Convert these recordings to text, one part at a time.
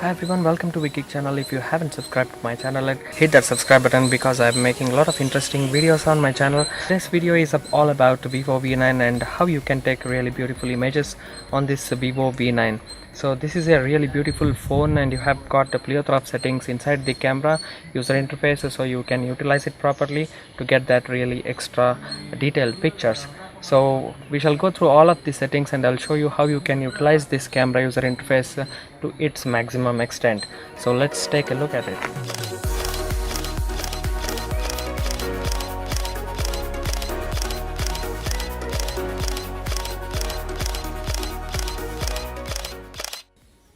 Hi everyone, welcome to Wiki channel. If you haven't subscribed to my channel, hit that subscribe button because I'm making a lot of interesting videos on my channel. This video is all about Vivo V9 and how you can take really beautiful images on this Vivo V9. So this is a really beautiful phone and you have got a plethora of settings inside the camera user interface, so you can utilize it properly to get that really extra detailed pictures. So we shall go through all of the settings and I'll show you how you can utilize this camera user interface to its maximum extent. So let's take a look at it.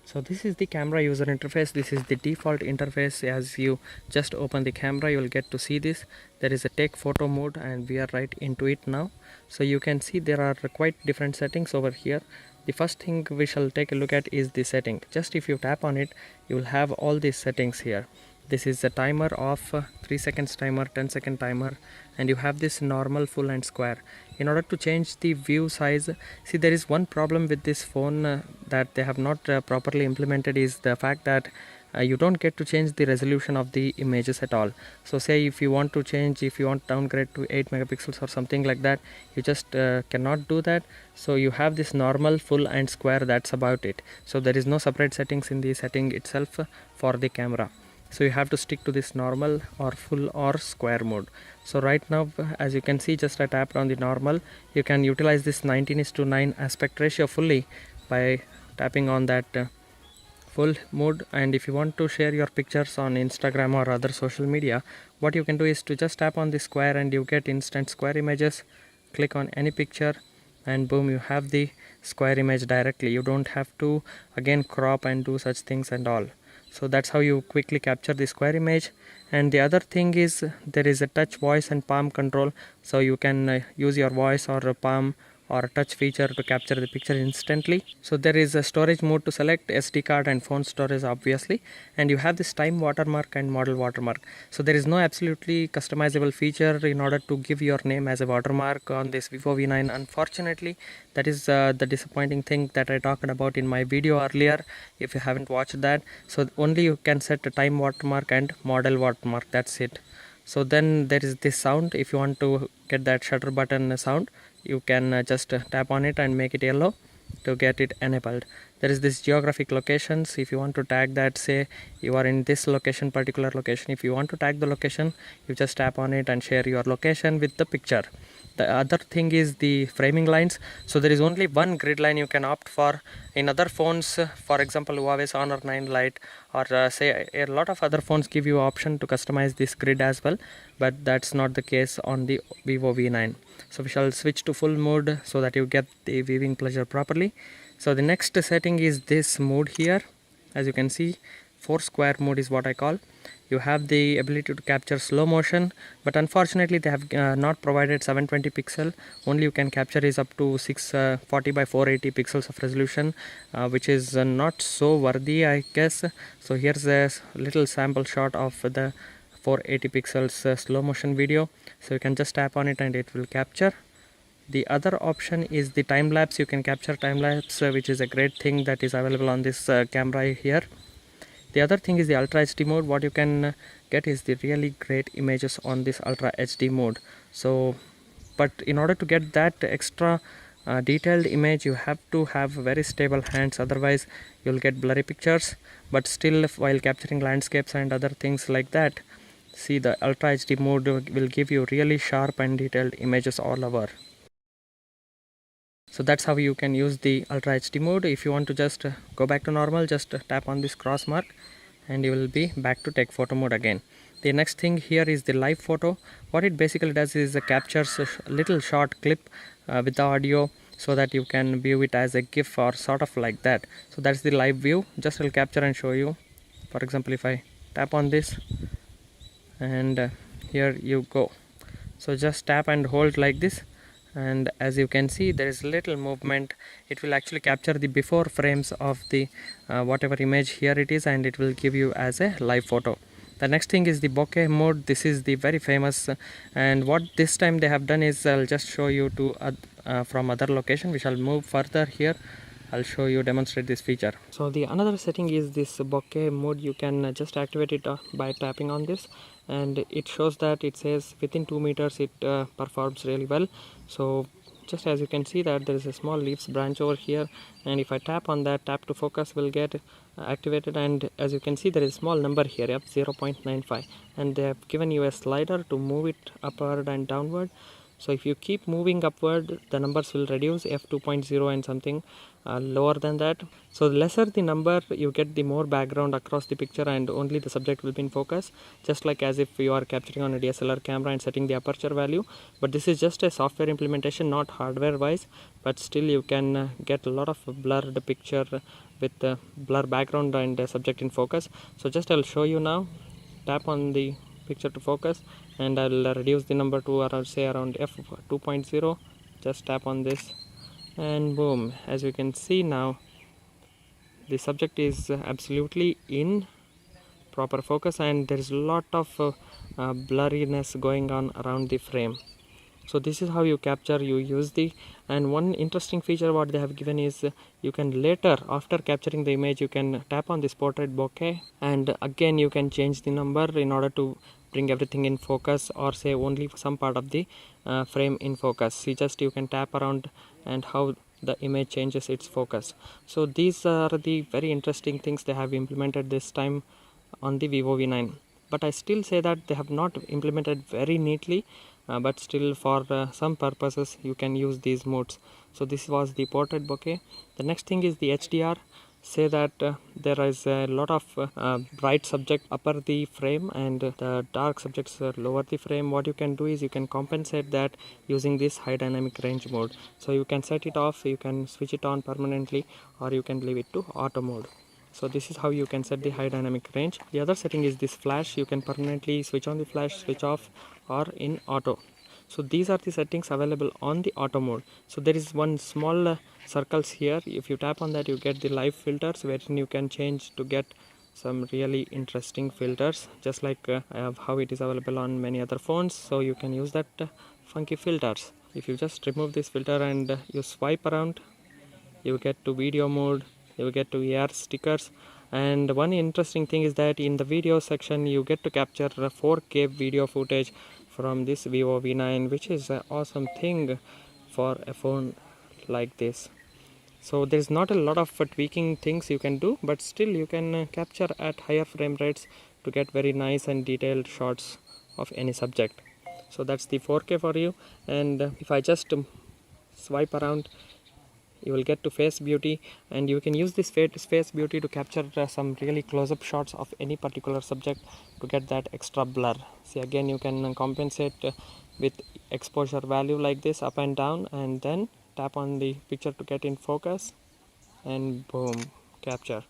So this is the camera user interface. This is the default interface. As you just open the camera, you will get to see this. There is a take photo mode and we are right into it now. So you can see there are quite different settings over here. The first thing we shall take a look at is the setting. Just if you tap on it, you will have all these settings here. This is a timer off, 3 seconds timer, 10-second timer, and you have this normal, full and square. In order to change the view size, see, there is one problem with this phone that they have not properly implemented is the fact that you don't get to change the resolution of the images at all. So say if you want to change, if you want to downgrade to 8 megapixels or something like that, you just cannot do that. So you have this normal, full and square, that's about it. So there is no separate settings in the setting itself for the camera. So you have to stick to this normal or full or square mode. So right now, as you can see, just I tapped on the normal, you can utilize this 19:9 aspect ratio fully by tapping on that full mode. And if you want to share your pictures on Instagram or other social media, what you can do is to just tap on the square and you get instant square images. Click on any picture and boom, you have the square image directly. You don't have to again crop and do such things and all. So that's how you quickly capture the square image. And the other thing is there is a touch, voice and palm control, so you can use your voice or a palm or a touch feature to capture the picture instantly. So there is a storage mode to select, SD card and phone storage obviously, and you have this time watermark and model watermark. So there is no absolutely customizable feature in order to give your name as a watermark on this Vivo V9. Unfortunately, that is the disappointing thing that I talked about in my video earlier. If you haven't watched that, so only you can set a time watermark and model watermark, that's it. So then there is this sound. If you want to get that shutter button sound, you can just tap on it and make it yellow to get it enabled. There is this geographic locations. If you want to tag that, say you are in this location, particular location, if you want to tag the location, you just tap on it and share your location with the picture. The other thing is the framing lines. So there is only one grid line you can opt for. In other phones, for example Huawei's Honor 9 Lite or say a lot of other phones give you option to customize this grid as well, but that's not the case on the Vivo V9. So we shall switch to full mode so that you get the viewing pleasure properly. So the next setting is this mode here. As you can see, 4 square mode is what I call. You have the ability to capture slow motion, but unfortunately they have not provided 720 pixel. Only you can capture is up to 640 by 480 pixels of resolution, which is not so worthy, I guess. So here's a little sample shot of the 480 pixels slow motion video. So you can just tap on it and it will capture. The other option is the time lapse. You can capture time lapse, which is a great thing that is available on this camera here. The other thing is the Ultra HD mode. What you can get is the really great images on this Ultra HD mode. So, but in order to get that extra detailed image, you have to have very stable hands, otherwise you'll get blurry pictures. But still, while capturing landscapes and other things like that, see, the Ultra HD mode will give you really sharp and detailed images all over. So that's how you can use the Ultra HD mode. If you want to just go back to normal, just tap on this cross mark and you will be back to take photo mode again. The next thing here is the live photo. What it basically does is it captures a little short clip with the audio so that you can view it as a GIF or sort of like that. So that's the live view. Just will capture and show you. For example, if I tap on this and here you go. So just tap and hold like this, and as you can see there is little movement. It will actually capture the before frames of the whatever image here it is, and it will give you as a live photo. The next thing is the bokeh mode. This is the very famous and what this time they have done is I'll just show you to from other location. We shall move further here I'll show you, demonstrate this feature. So the another setting is this bokeh mode. You can just activate it by tapping on this, and it shows that it says within 2 meters it performs really well. So just as you can see that there is a small leaves branch over here, and if I tap on that, tap to focus will get activated, and as you can see there is a small number here, 0.95, and they have given you a slider to move it upward and downward. So if you keep moving upward, the numbers will reduce f2.0 and something lower than that. So the lesser the number, you get the more background across the picture and only the subject will be in focus, just like as if you are capturing on a DSLR camera and setting the aperture value. But this is just a software implementation, not hardware wise, but still you can get a lot of blurred picture with blur background and subject in focus. So just I'll show you now. Tap on the picture to focus, and I'll reduce the number to around f2.0. just tap on this, and boom, as you can see now the subject is absolutely in proper focus, and there is a lot of blurriness going on around the frame. So this is how you capture, you use the, and one interesting feature what they have given is you can later, after capturing the image, you can tap on this portrait bokeh, and again you can change the number in order to bring everything in focus, or say only some part of the frame in focus. See, just you can tap around and how the image changes its focus. So these are the very interesting things they have implemented this time on the Vivo V9. But I still say that they have not implemented very neatly, but still for some purposes you can use these modes. So this was the portrait bokeh. The next thing is the HDR. Say that there is a lot of bright subject upper the frame and the dark subjects lower the frame. What you can do is you can compensate that using this high dynamic range mode. So you can set it off, you can switch it on permanently, or you can leave it to auto mode. So this is how you can set the high dynamic range. The other setting is this flash. You can permanently switch on the flash, switch off, or in auto. So these are the settings available on the auto mode. So there is one small circles here. If you tap on that, you get the live filters, wherein you can change to get some really interesting filters, just like how it is available on many other phones. So you can use that funky filters. If you just remove this filter and you swipe around, you get to video mode, you get to AR stickers. And one interesting thing is that in the video section you get to capture 4K video footage from this Vivo V9, which is an awesome thing for a phone like this. So there's not a lot of tweaking things you can do, but still you can capture at higher frame rates to get very nice and detailed shots of any subject. So that's the 4K for you. And if I just swipe around, you will get to face beauty, and you can use this face beauty to capture some really close-up shots of any particular subject to get that extra blur. See, again you can compensate with exposure value like this, up and down, and then tap on the picture to get in focus, and boom, capture.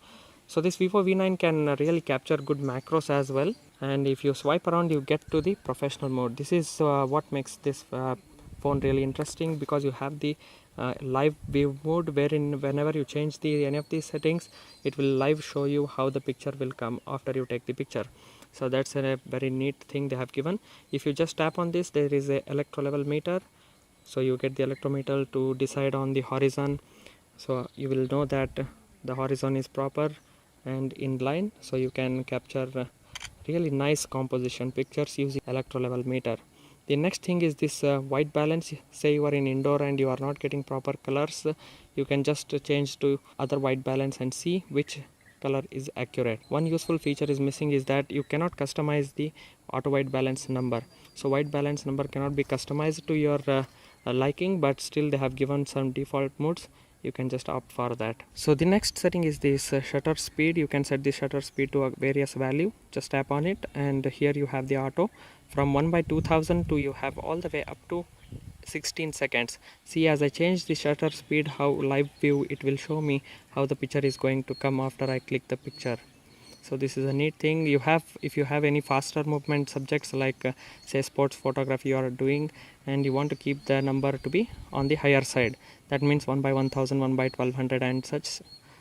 So this Vivo V9 can really capture good macros as well. And if you swipe around, you get to the professional mode. This is what makes this phone really interesting, because you have the live view mode, wherein whenever you change any of these settings, it will live show you how the picture will come after you take the picture. So that's a very neat thing they have given. If you just tap on this, there is a electro level meter. So you get the electrometer to decide on the horizon. So you will know that the horizon is proper and in line. So you can capture really nice composition pictures using electro level meter. The next thing is this white balance. Say you are in indoor and you are not getting proper colors, you can just change to other white balance and see which color is accurate. One useful feature is missing is that you cannot customize the auto white balance number. So white balance number cannot be customized to your liking, but still they have given some default modes. You can just opt for that. So the next setting is this shutter speed. You can set the shutter speed to a various value. Just tap on it, and here you have the auto from 1/2000 to you have all the way up to 16 seconds. See, as I change the shutter speed, how live view it will show me how the picture is going to come after I click the picture. So this is a neat thing. You have, if you have any faster movement subjects like say sports photography you are doing, and you want to keep the number to be on the higher side, that means 1/1000, 1/1200 and such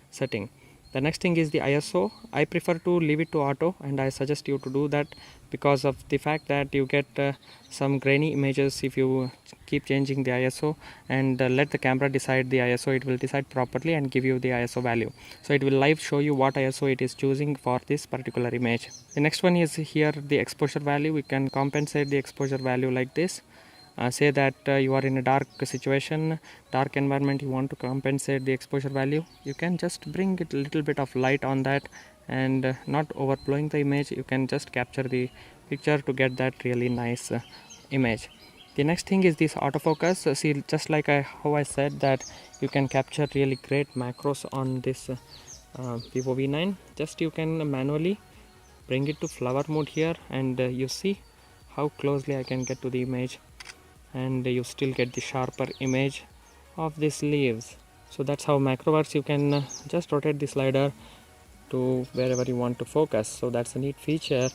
setting. The next thing is the ISO. I prefer to leave it to auto, and I suggest you to do that because of the fact that you get some grainy images if you keep changing the ISO, and let the camera decide the ISO. It will decide properly and give you the ISO value. So it will live show you what ISO it is choosing for this particular image. The next one is here the exposure value. We can compensate the exposure value like this. Say that you are in a dark situation, dark environment, you want to compensate the exposure value, you can just bring it a little bit of light on that, and not overblowing the image, you can just capture the picture to get that really nice image. The next thing is this autofocus. See, just like how I said that you can capture really great macros on this Vivo V9, just you can manually bring it to flower mode here, and you see how closely I can get to the image, and you still get the sharper image of these leaves. So that's how macro works. You can just rotate the slider to wherever you want to focus. So that's a neat feature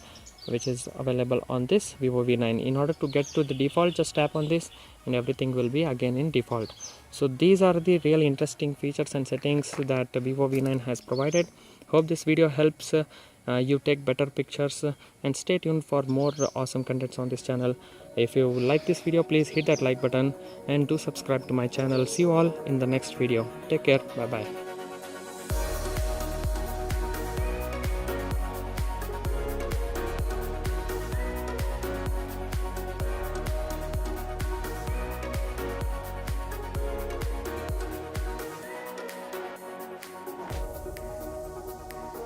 which is available on this Vivo V9. In order to get to the default, just tap on this and everything will be again in default. So these are the really interesting features and settings that Vivo V9 has provided. Hope this video helps you take better pictures, and stay tuned for more awesome contents on this channel. If you like this video, please hit that like button and do subscribe to my channel. See you all in the next video. Take care. Bye bye.